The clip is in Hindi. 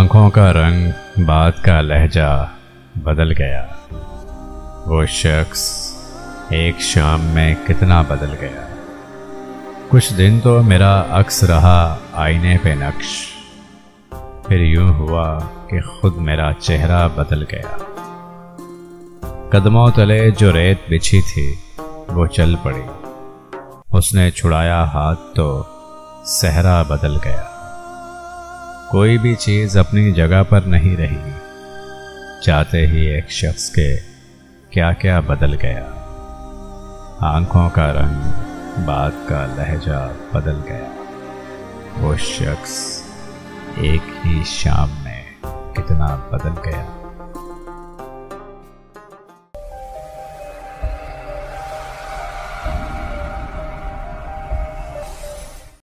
आंखों का रंग, बात का लहजा बदल गया। वो शख्स एक शाम में कितना बदल गया। कुछ दिन तो मेरा अक्स रहा आईने पे नक्श, फिर यूं हुआ कि खुद मेरा चेहरा बदल गया। कदमों तले जो रेत बिछी थी वो चल पड़ी, उसने छुड़ाया हाथ तो सहरा बदल गया। कोई भी चीज अपनी जगह पर नहीं रही, चाहते ही एक शख्स के क्या क्या बदल गया। आंखों का रंग, बात का लहजा बदल गया। वो शख्स एक ही शाम में कितना बदल गया।